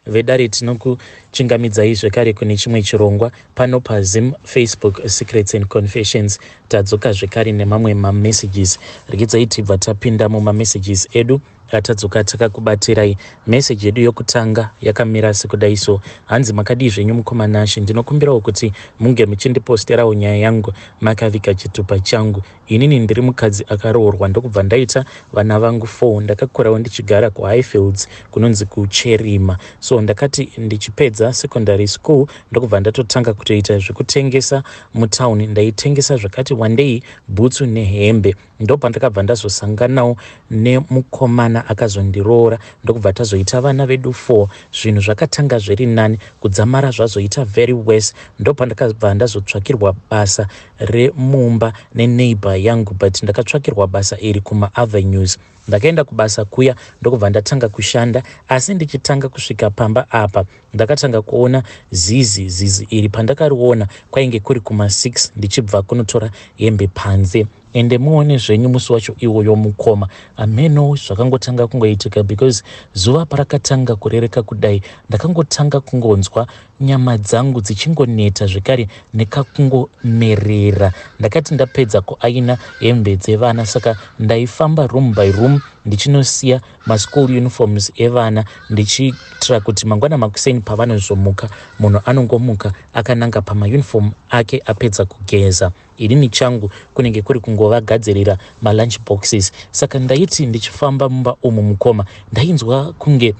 vedare tinokuchingamidzai zvekare kune chimwe chirongwa pano paZim Facebook Secrets and Confessions. Tadzoka zvekare nemamwe mamessages. Regedzai tibva tapinda mumamessages edu atadzoka takakubatirai. Message yedu yokutanga yakamira sekudai so: hanzi makadii zvenyu mukoma Nashi, ndinokumbirawo kuti munge muchindiposterawo nyaya yangu makaviga chitupa changu. Inini ndiri mukadzi akaroorwa ndokubva ndaita vana vangu 4. Ndakakurawo ndichigara kuHighfields kunonzi kuCherima. So ndakati ndichipedza secondary school ndokubva ndatotanga kutoita zvekutengesa mutauni. Ndaitengesa zvakati one day bhutsu nehembe. Ndopa ndakabva ndazosanganawo nemukomana akazondiroora ndokubva tazoita vana vedu 4. Zvinhu zvakatanga zviri nani, kudzamara zvazoita very worse. Ndopa ndakabva ndazotsvakirwa basa remumba neneighbor yangu, but ndakatsvakirwa basa iri kumaAvenues. Ndakaenda kubasa kuya ndokubva ndatanga kushanda, asi ndichitanga kusvika pamba apa ndakatanga kuona zizi iri. Pandakariona kwainge kuri kuma6 ndichibva kunotora hembe panze. Ende muone zvenyu musi wacho iwoyo mukoma. Ameno zvakangotanga kungoitika because zuva parakatanga kurereka kudai ndakangotanga kungonzwa nyama dzangu dzichingoneta zvekare nekakungomerera. Ndakati ndapedza kuaina hembe dzevana, saka ndaifamba room by room ndichinosiya maschool uniforms evana ndichitira kuti mangwana makuseni pavanozomuka munhu anongomuka akananga pamauniform ake apedza kugeza. Inini changu kunenge kuri kungovagadzirira malunch boxes. Saka ndaiti ndichifamba mumba umu mukoma ndainzwa kunge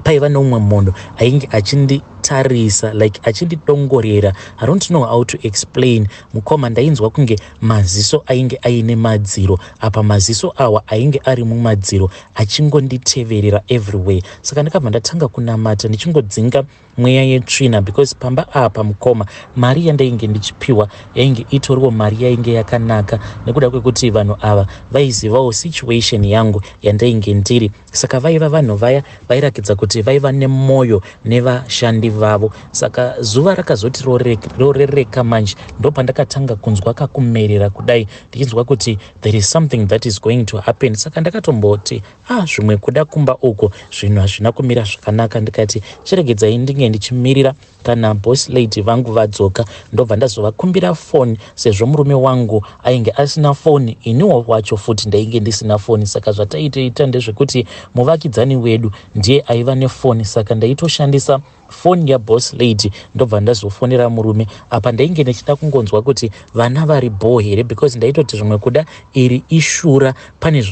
paiva noumwe munhu ainge achinditarisa, like achindidongorera. I don't know how to explain. Mukoma ndainzwa kunge maziso ainge aine madziro. Apa maziso awa ainge ari mumadziro achingonditeverera everywhere. Saka ndakabva ndatanga kunamata ndichingodzinga mweya yetsvina because pamba apa mukoma mari yandainge ndichipiwa yainge itoriwo mari yainge yakanaka, nekuda kwekuti vanhu ava vaizivawo situation yangu yandainge ndiri. Saka vaiva vanhu vaya vairakidza kuti vaiva nemwoyo nevashandi vavo. Saka zuva rakazoti rorereka manje ndopa ndakatanga kunzwa kakumerera kudai ndichinzwa kuti there is something that is going to happen. Saka ndakatomboti zvimwe kuda kumba uko zvinhu hazvina kumira zvakanaka. Ndikati chiregedzai ndinge ndichimirira kana boss lady vangu vadzoka ndobva ndazovakumbira foni, sezvo murume wangu ainge asina foni, iniwo wacho futi ndainge ndisina foni. Saka zvataitoita ndezvekuti muvakidzani wedu ndiye aiva nefoni, saka ndaitoshandisa foni yaboss lady ndobva ndazofonera murume. Apa ndainge ndichida kungonzwa kuti vana vari bho here, because ndaitoti zvimwe kuda iri ishura, pane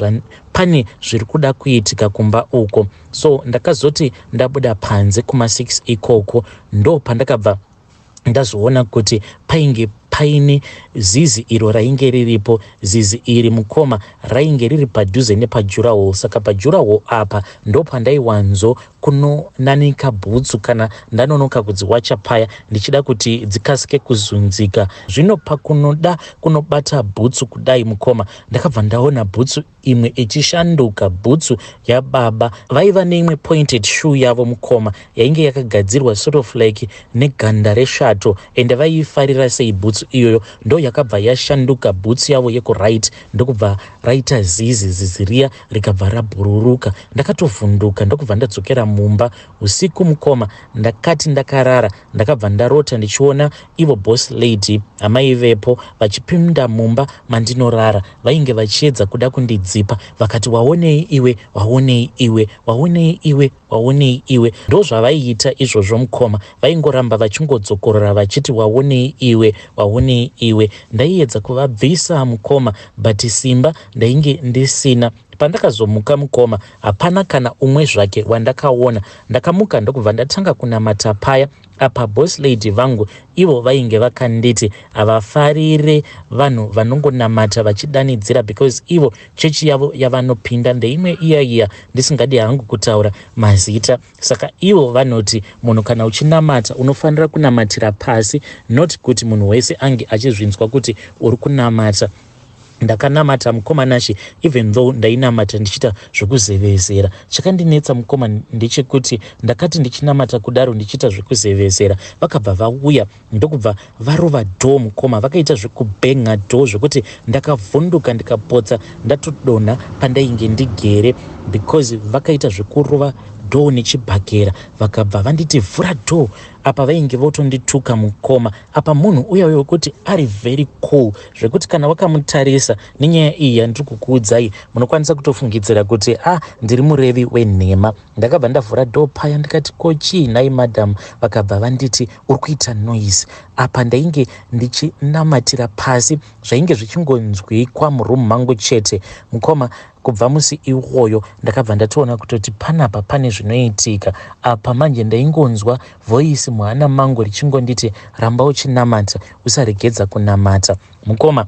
zviri kuda kuitika kumba uko. So ndakazoti ndabuda panze kuma6 ikoko ndo pandakabva ndazoona kuti paine zizi iro rainge riripo. Zizi iri mukoma rainge riri padhuze nepajurahall. Saka pajurahall apa ndo pandaiwanzo kunonanika bhutsu kana ndanonoka kudziwacha paya ndichida kuti dzikasike kuzunzika. Zvino pakunoda kunobata bhutsu kudai mukoma ndakabva ndaona bhutsu imwe ichishanduka, bhutsu yababa. Vaiva neimwe pointed shoe yavo mukoma yainge yakagadzirwa sort of like neganda reshato, ende vaifarira sei bhutsu iyoyo. Ndo yakabva yashanduka bhutsu yavo yekuright ndokubva raita zizi riya rikabva rabhururuka. Ndakatovhunduka ndokubva ndadzokera mumba usiku mukoma. Ndakati ndakarara ndakabva ndarota ndichiona ivo boss lady amai vepo vachipinda mumba mandinorara. Vainge vachiedza kuda kundidzipa, vakati waonei iwe, waonei iwe, waonei iwe, waonei iwe. Ndo zvavaiita izvozvo mukoma, vaingoramba vachingodzokorora vachiti waonei iwe, waonei iwe. Ndaiedza kuvabvisa mukoma but simba ndainge ndisina. Pandakazomuka mukoma hapana kana umwe zvake wandakaona. Ndakamuka ndokubva ndatanga kunamata paya. Apa boss lady vangu ivo vainge vakanditi havafarire vanhu vanongonamata vachidanidzira, because ivo chechi yavo yavanopinda ndeimwe iya ndisingadi hangu kutaura mazita. Saka ivo vanoti munhu kana uchinamata unofanira kunamatira pasi, not kuti munhu wese ange achizvinzwa kuti uri kunamata. Ndakanamata mukoma Nashi, even though ndainamata ndichita zvekuzevezera. Chakandinetsa mukoma ndechekuti ndakati ndichinamata kudaro ndichita zvekuzevezera, vakabva vauya ndokubva varova dho mukoma, vakaita zvekubhenga dho zvekuti ndakavhunduka ndikapotsa ndatodonha pandainge ndigere, because vakaita zvekurova dhoo nechibhakera vakabva vanditi vhura dhoo. Apa vainge votondituka mukoma. Apa munhu uya wekuti ari very cool zvekuti kana wakamutarisa nenyaya iyi yandiri kukuudzai munokwanisa kutofungidzira kuti ndiri murevi wenhema. Ndakabva ndavhura dhoo paya ndikati kochi nai madam, vakabva vanditi uri kuita noise. Apa ndainge ndichinamatira pasi zvainge zvichingonzwikwa murumu mangu chete mukoma. Kubva musi iwoyo ndakabva ndatoona kutoti panapa pane zvinoitika. Apa manje ndaingonzwa voisi muhana mangu richingonditi ramba uchinamata usaregedza kunamata mukoma.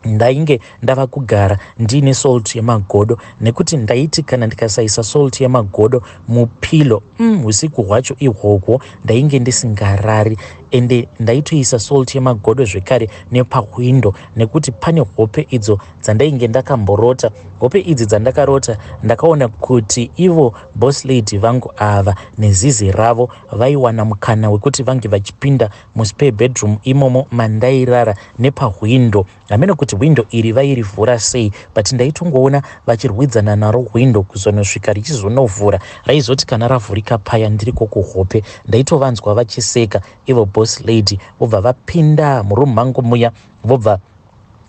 Ndainge ndava kugara ndine salt yemagodo nekuti ndaiti kana ndikasaisa salt yemagodo mupilo usiku hwacho ihwohwo ndainge ndisingarari. Ende ndaitoisa salt yemagodo zvekare nepahwindo nekuti pane hope idzo dzandainge ndakamborota. Hope idzi dzandakarota ndakaona kuti ivo boss lady vangu ava nezizi ravo vaiwana mukana wekuti vange vachipinda muspare bedroom imomo mandairara nepahwindo. Hameno kuti hwindo iri vairivhura sei, but ndaitongoona vachirwidzana naro hwindo kuzonosvika richizonovhura. Raizoti kana ravhurika paya ndiriko kuhope ndaitovanzwa vachiseka ivo boss lady, vobva vapinda murumu mangu muya vobva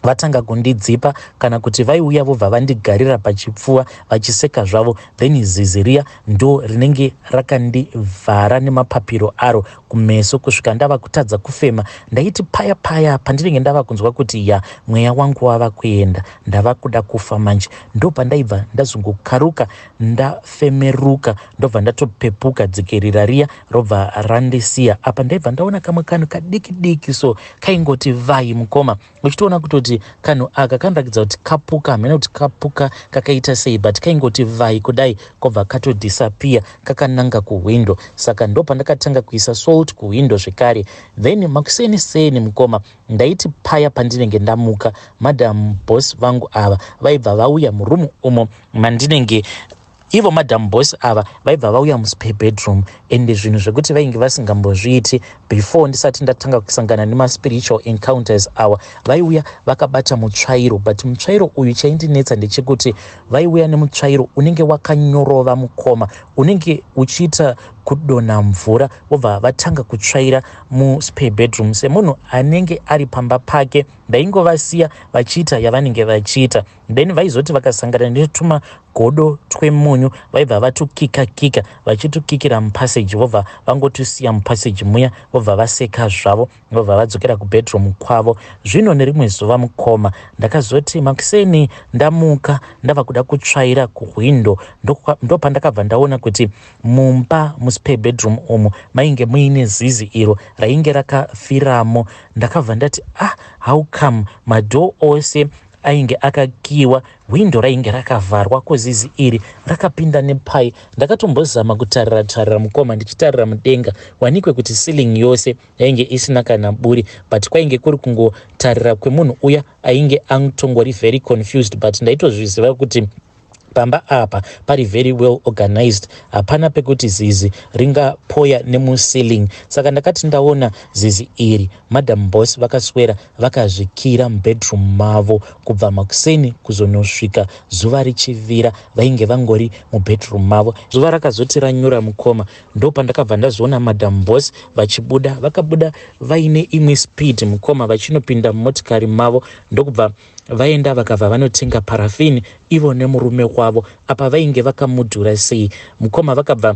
vatanga kundidzipa kana kuti vaiuya vobva vandigarira pachipfuva vachiseka zvavo. Then zizi riya ndo rinenge rakandivhara nemapapiro aro kumeso kusvika ndava kutadza kufema. Ndaiti paya paya pandinenge ndava kunzwa kuti mweya wangu wava kuenda, ndava kuda kufa manje, ndo pandaibva ndazungukaruka ndafemeruka ndobva ndatopepuka dzikerira riya robva randisiya. Apa ndaibva ndaona kamwe kanhu kadiki diki so kaingoti vai mukoma, uchitoona kutoti kanhu aka kanoratidza kuti kapuka, hamena kuti kapuka kakaita sei, but kaingoti vai kudai kobva katodisappear kakananga kuhwindo. Saka ndo pandakatanga kuisa salt kuhwindo zvekare. Then makuseni mukoma ndaiti paya pandinenge ndamuka madam boss vangu ava vaibva vauya murumu umo mandinenge ivo madam boss ava vaibva vauya muspare bedroom. Ende zvinhu zvekuti vainge vasingambozviiti before ndisati ndatanga kusangana nemaspiritual encounters awa, vaiuya vakabata mutsvairo. But mutsvairo uyu chaindinetsa ndechekuti vaiuya nemutsvairo unenge wakanyorova mukoma, unenge uchiita kudonha mvura vobva vatanga kutsvaira muspare bedroom. Semunhu anenge ari pamba pake ndaingovasiya vachiita yavanenge vachiita. Then vaizoti vakasangana netuma godo twemunyu vaibva vatukika vachitukikira mupassage vobva vangotisiya mupassage muya vobva vaseka zvavo vobva vadzokera kubedroom kwavo. Zvino nerimwe zuva mukoma ndakazoti makuseni ndamuka ndava kuda kutsvaira kuhwindo ndo pandakabva ndaona kuti mumba muspare bedroom umu mainge muine zizi iro rainge rakafiramo. Ndakabva ndati how come madhoo ose ainge akakiwa, hwindo rainge rakavharwa, kozizi iri rakapinda nepai. Ndakatombozama kutarira mukoma ndichitarira mudenga wanikwe kuti ceiling yose yainge isina kana buri, but kwainge kuri kungotarira kwemunhu uya ainge angotongori very confused. But ndaitozviziva kuti pamba apa pari very well organized, hapana pekuti zizi ringapoya nemuceiling. Saka ndakati ndaona zizi iri madam boss vakaswera vakazvikira mubedroom mavo kubva makuseni kuzonosvika zuva richivira vainge vangori mubedroom mavo. Zuva rakazoti ranyura mukoma ndo pandakabva ndazoona madam boss vachibuda, vakabuda vaine imwe speed mukoma vachinopinda mumotikari mavo ndokubva vaenda vakabva vanotenga parafini ivo nemurume wavo. Apa vainge vakamudhura sei mukoma, vakabva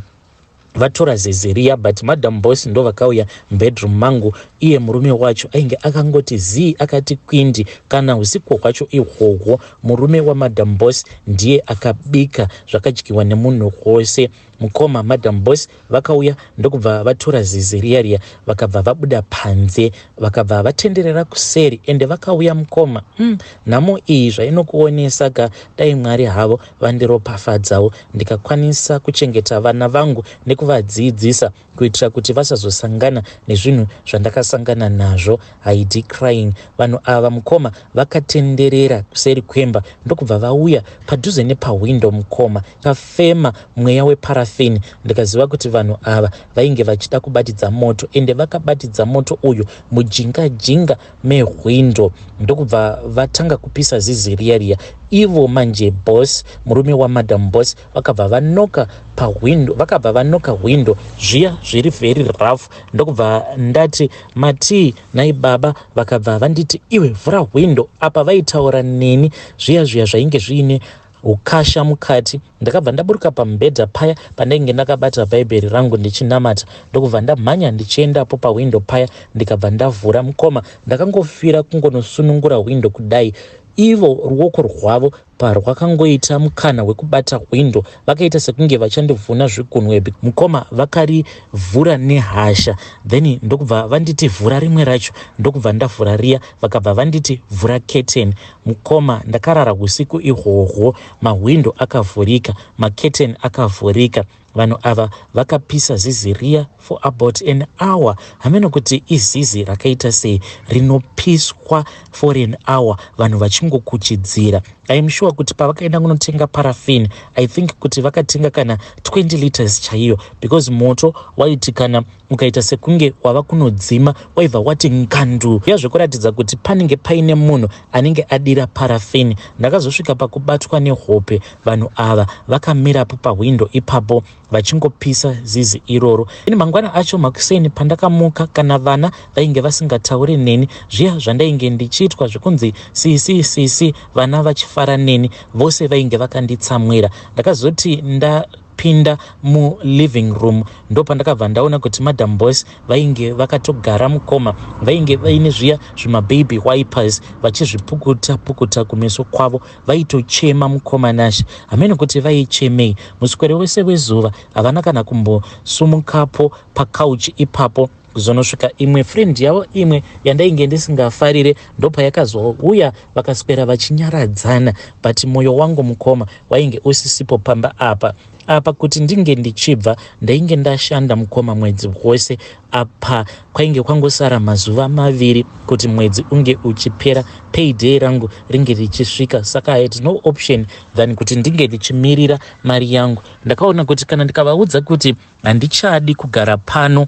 vatora zezeriya, but madam boss ndo vakauya bedroom mangu. Iye murume wacho ainge akangoti akati kwindi kana usiku hwacho ihwohwo murume wamadam boss ndiye akabika zvakadyiwa nemunhu wose mukoma. Madam boss vakauya ndokubva vatora zezeriya riya vakabva vabuda panze vakabva vatenderera kuseri ende vakauya mukoma. Nhamo iyi zvainokuonesa ka dai Mwari havo vandiropafadzawo ndikakwanisa kuchengeta vana vangu nekuvadzidzisa kuitira kuti vasazosangana nezvinhu zvandakasangana nazvo. Haidi crying. Vanhu ava mukoma vakatenderera kuseri kwemba ndokubva vauya padhuze nepahwindo mukoma kafema mweya weparafini. Ndikaziva kuti vanhu ava vainge vachida kubatidza moto ende vakabatidza moto uyu mujinga mehwindo ndokubva vatanga kupisa ziziriya riya ivo manje boss, murume wamadam boss, vakabva vanoka pahwindo, vakabva vanoka hwindo zviya zviri very rough. Ndokubva ndati Mati nai baba vakabva vanditi iwe vhura hwindo. Apa vaitaura neni zviya zvainge zviine ukasha mukati. Ndakabva ndaburuka pamubhedha paya pandainge ndakabata bhaibheri rangu ndichinamata. Ndokubva ndamhanya ndichiendapo pahwindo paya ndikabva ndavhura mukoma. Ndakangofira kungonosunungura hwindo kudai. Ivo ruoko rwavo parwakangoita mukana wekubata hwindo vakaita sekunge vachandivhuna zvigunwe. Mukoma vakarivhura nehasha, then ndokubva vanditi vhura rimwe racho, ndokubva ndavhura riya, vakabva vanditi vhura curtain. Mukoma ndakarara usiku ihwohwo, mahwindo akavhurika, maketeni akavhurika. Vanhu ava vakapisa zizi riya for about an hour. Hameno kuti izizi rakaita sei rinopiswa for an hour vanhu vachingokuchidzira. I am sure kuti pavakaenda kunotenga paraffin, I think kuti vakatenga kana 20 liters chaiyo, because moto waiti kana ukaita sekunge wava kunodzima waibva wati ngandu. Yazvokuratidza kuti panenge paine munhu anenge adira paraffin. Ndakazosvika pakubatwa nehope. Vanhu ava vakamirapo pahwindo ipapo vachingopisa zizi iroro. Ini mangwana acho makuseni pandakamuka, kana vana vainge vasingatauri neni, zviya zvandainge ndichitwa zvekunzi sisi vana vachifara neni, vose vainge vakanditsamwira. Ndakazoti ndapinda mu living room ndopandakabva ndaona kuti madam boss vainge vakatogara mukoma, vainge vaine zviya zvimababy wipers vachizvipukuta kumeso kwavo, vaitochema mukoma nashe. Hamene kuti vaichemei. Muswere wese wezuva havana kana kumbosumukapo pakauchi ipapo kuzonosvika imwe friend yavo imwe yandainge ndisingafarire ndopayakazouya vakaswera vachinyaradzana, but moyo wangu mukoma wainge usisipo pamba apa kuti ndinge ndichibva ndainge ndashanda mukoma mwedzi wose. Apa kwainge kwangosara mazuva 2 kuti mwedzi unge uchipera, payday rangu ringe richisvika. Saka I had no option than kuti ndinge ndichimirira mari yangu. Ndakaona kuti kana ndikavaudza kuti handichadi kugara pano,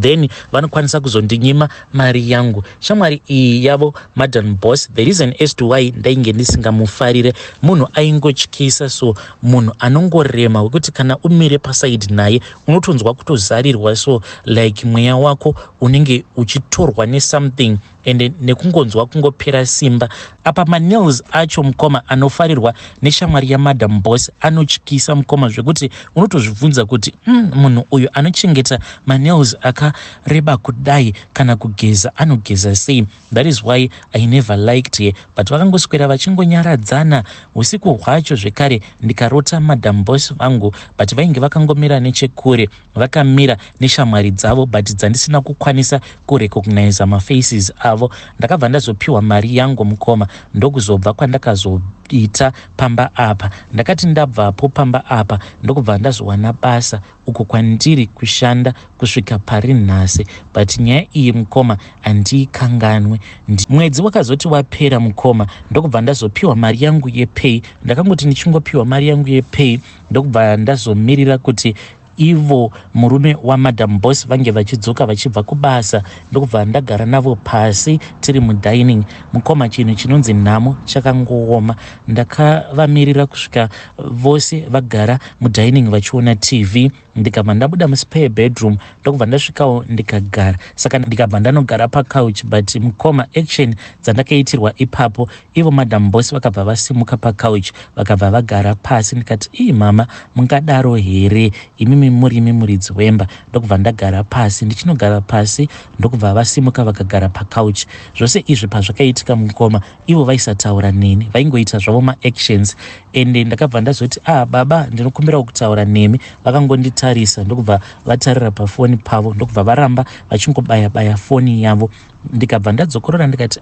then vanokwanisa kuzondinyima mari yangu. Shamwari iyi yavo madam boss, the reason as to why ndainge ndisingamufarire, munhu aingotyisa, so munhu anongorema wekuti kana umire pasaidi naye unotonzwa kutozarirwa, so like mweya wako unenge uchitorwa nesomething ende nekungonzwa kungopera simba. Apa manails acho mukoma anofarirwa neshamwari yamadam boss anotyisa mukoma zvekuti unotozvibvunza kuti munhu uyu anochengeta manails akareba kudai kana kugeza anogeza sei. That is why I never liked her. But vakangoswera vachingonyaradzana usiku hwacho. Zvekare ndikarota madam boss vangu, but vainge vakangomira nechekure, vakamira neshamwari dzavo, but dzandisina kukwanisa kurecognize mafaces avo. Ndakabva ndazopiwa mari yangu mukoma, ndokuzobva kwandakazoita pamba apa. Ndakati ndabvapo pamba apa ndokubva ndazowana basa uko kwandiri kushanda kusvika pari nhasi. But nyaya iyi mukoma handiikanganwe. Mwedzi wakazoti wapera mukoma, ndokubva ndazopiwa mari yangu yepay. Ndakangoti ndichingopiwa mari yangu yepay ndokubva ndazomirira kuti ivo murume wamadam boss vange vachidzoka vachibva kubasa. Ndokubva ndagara navo pasi tiri mudining. Mukoma chinhu chinonzi nhamo chakangooma. Ndakavamirira kusvika vose vagara mudining vachiona TV. Ndikabva ndabuda muspare bedroom ndokubva ndasvikawo ndikagara. Saka ndikabva ndanogara pacouch, but mukoma action dzandakaitirwa ipapo, ivo madam boss vakabva vasimuka pacouch vakabva vagara pasi. Ndikati mama mungadaro here, imimi murimi muridzi wemba. Ndokubva ndagara pasi. Ndichinogara pasi ndokubva vasimuka vakagara pacouch. Zvose izvi pazvakaitika mukoma ivo vaisataura neni, vaingoita zvavo maactions. Ende ndakabva ndazoti baba ndinokumbira kutaura nemi. Vakangonditarisa ndokubva vatarira pafoni pavo, ndokubva varamba vachingobaya foni yavo. Ndikabva ndadzokorora ndikati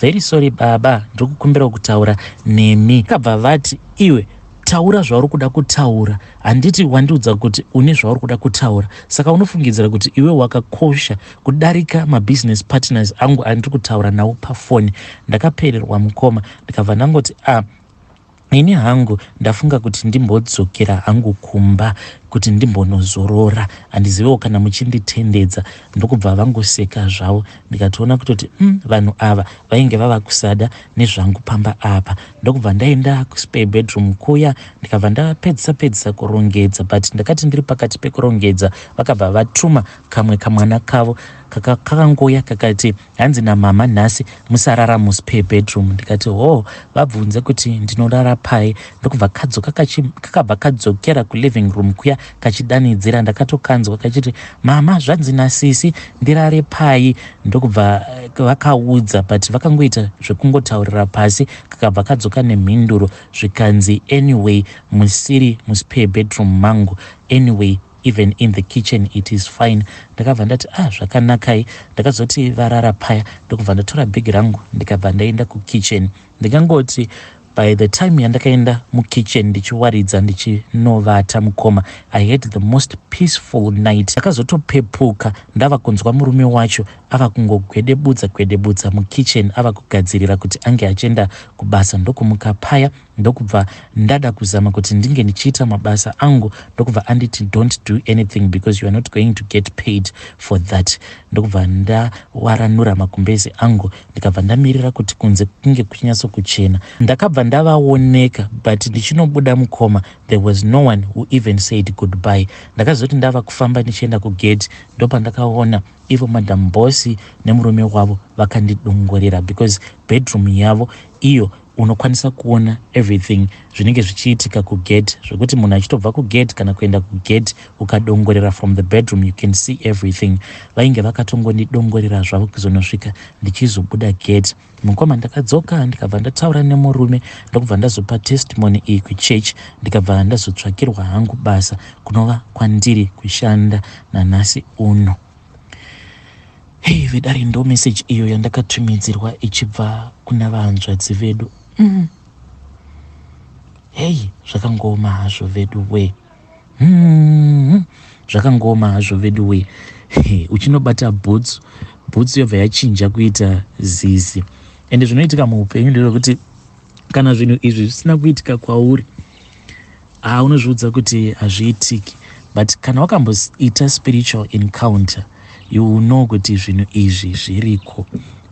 very sorry baba, ndikukumbira kutaura nemi. Ndikabva vati iwe taura zvauri kuda kutaura, handiti wandiudza kuti une zvauri kuda kutaura, saka unofungidzira kuti iwe wakakosha kudarika mabusiness partners angu andiri kutaura nawo pafoni. Ndakapererwa mukoma. Ndikabva ndangoti ini hangu ndafunga kuti ndimbodzokera hangu kumba. kuti ndimbonozorora, handizivewo kana muchinditendedza. Ndokubva vangoseka zvavo. Ndikatoona kutoti vanhu ava vainge vava kusada nezvangu pamba apa. Ndokubva ndaenda kuspare bedroom kuya, ndikabva ndapedzisa kurongedza, but ndakati ndiri pakati pekurongedza vakabva vatuma kamwe kamwana kavo kakangoya kakati, hanzi namama nhasi musarara muspare bedroom. Ndikati vabvunze kuti ndinorara pai. Ndokubva kakabva kadzokera kuliving room kuya kachidanidzira. Ndakatokanzwa kachiti, mama zvanzi nasisi ndirare pai. Ndokubva vakaudza, but vakangoita zvekungotaurira pasi. Kakabva kadzoka nemhinduro zvikanzi anyway musiri muspare bedroom mangu, anyway even in the kitchen it is fine. Ndakabva ndati zvakanakai. Ndakazoti varara paya. Ndokubva ndatora bhegi rangu ndikabva ndaenda kukitchen. Ndikangoti by the time yandakaenda mukitchen ndichiwaridza ndichinovata mukoma, I had the most peaceful night. Ndakazotopepuka ndava kunzwa murume wacho ava kungogwedebudza mukitchen, ava kugadzirira kuti ange achienda kubasa. Ndokumuka paya ndokubva ndada kuzama kuti ndinge ndichiita mabasa angu. Ndokubva anditi don't do anything because you are not going to get paid for that. Ndokubva ndawaranura makumbezi angu ndikabva ndamirira kuti kunze kunge kuchinyatso kuchena. Ndakabva ndavaoneka, but ndichinobuda mukoma there was no one who even said goodbye. Ndakazoti ndava kufamba ndichienda kugate, ndopa ndakaona ivo madam bosi nemurume wavo vakandidongorera, because bedroom yavo iyo unokwanisa kuona everything zvinenge zvichiitika kugate, zvekuti munhu achitobva kugate kana kuenda kugate ukadongorera from the bedroom you can see everything. Vainge vakatongondidongorera zvavo kuzonosvika ndichizobuda gate. Mukoma ndakadzoka ndikabva ndataura nemurume, ndokubva ndazopa testimony iyi kuchurch, ndikabva ndazotsvakirwa hangu basa kunova kwandiri kushanda nanhasi uno. Vedari ndo message iyo yandakatumidzirwa ichibva kuna vanzvadzi vedu. Zvakangoma hazvo vedu we. Zvakangoma hazvo vedu we. Uchinobata bhutsu yobva yachinja kuita zizi. Ende zvinoitika muupenyu ndezvekuti kana zvinhu izvi zvisina kuitika kwauri, unozviudza kuti hazviitiki. But kana wakamboita spiritual encounter, you will know kuti zvinhu izvi zviriko.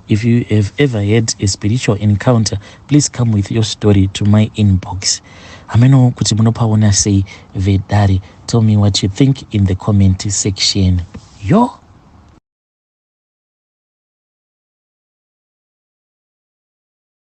If you have ever had a spiritual encounter, please come with your story to my inbox. Hameno kuti munopaona sei Vedari. Tell me what you think in the comment section. Yo!